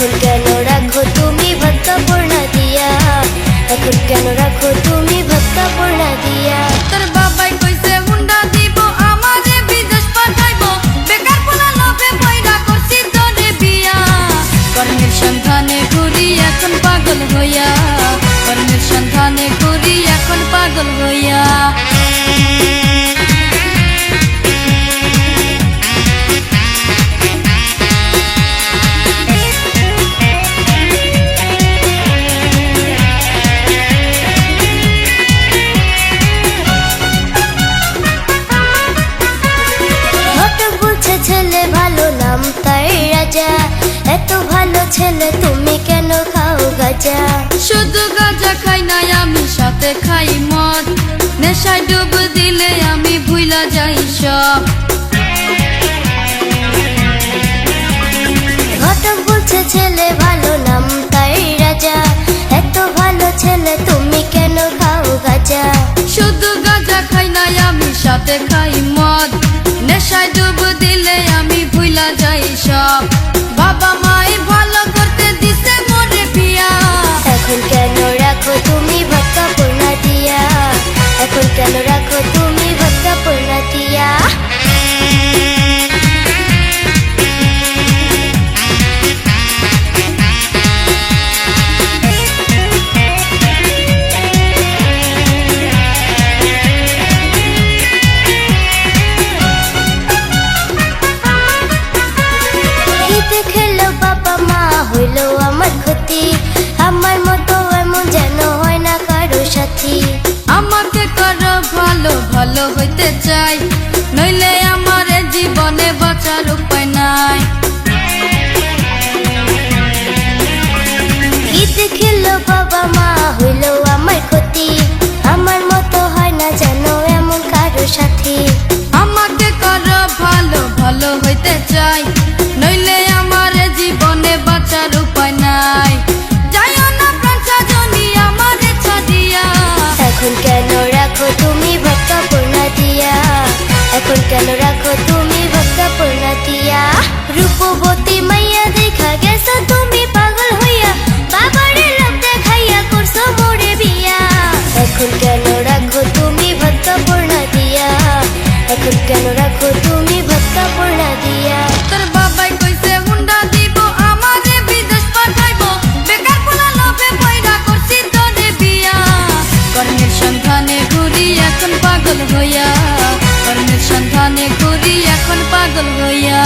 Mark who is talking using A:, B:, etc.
A: এখন কেন রাখো তুমি ভক্কা পূর্ণা দিয়া, এখন কেন রাখো তুমি ভক্কা পূর্ণা দিয়া।
B: তোর বাবাই কইছে হুন্ডা দিব আমারে বিদেশ পাঠাইবো, বেকার পোলা লোভে পয়রা করছি তোরে বিয়া। কর্মের সন্ধানে ঘুরি এখন পাগল হইয়া, কর্মের সন্ধানে ঘুরি এখন পাগল হইয়া।
A: ছেলে ভালো নাম তাই রাজা, এত ভালো ছেলে তুমি কেন খাও গাজা?
B: শুধু গাজা খাই নাই আমি সাথে খাই মদ, নেশায় ডুব দিলে আমি ভুইলা যাই সব।
A: ঘটক বলছে ছেলে ভালো নাম তাই রাজা, এত ভালো ছেলে তুমি কেন খাও গাজা?
B: শুধু গাজা খাই নাই আমি সাথে খাই মদ, নেশায় ডুব দিলে আমি ভুইলা যাই সব। বাবা মাই ভালো করতে দিছে মোরে বিয়া,
A: এখন কেন রাখো তুমি ভক্কা পূর্ণা দিয়া, এখন কেন রাখো তুমি ভক্কা পূর্ণা দিয়া। খেলো বাবা মা হইলো আমার ক্ষতি, আমার মতো এমন যেন হয় না কারো সাথী।
B: আমাকে করো ভালো ভালো হইতে চাই, নইলে আমার জীবনে বাঁচার উপায় নাই।
A: ঈদ খেলো বাবা মা হইলো আমার ক্ষতি, আমার মতো হয় না যেন এমন কারো সাথী।
B: আমাকে করো ভালো ভালো হইতে চাই, নইলে আমার জীবনে বাঁচার উপায় নাই। যাইও না প্রাণ সাজনি আমারে ছাড়িয়া,
A: এখন কেন রাখো তুমি ভক্কা পূর্ণা দিয়া, এখন কেন রাখো তুমি ভক্কা পূর্ণা দিয়া। রূপবতী মাইয়া দেখা গেছো তুমি পাগল হইয়া, বাবারে লোক দেখাইয়া করছো মোরে বিয়া। এখন কেন রাখো তুমি ভক্কা পূর্ণা দিয়া, এখন কেন রাখো তুমি ভক্কা পূর্ণা দিয়া।
B: তোর বাবাই কইছে হুন্ডা দিব আমারে বিদেশ পাঠাইবো, বেকার পোলা লোভে পয়রা করছি তোরে বিয়া। কর্মের সন্ধানে ঘুরি এখন পাগল হইয়া, কর্মের সন্ধানে ঘুরি এখন পাগল হইয়া।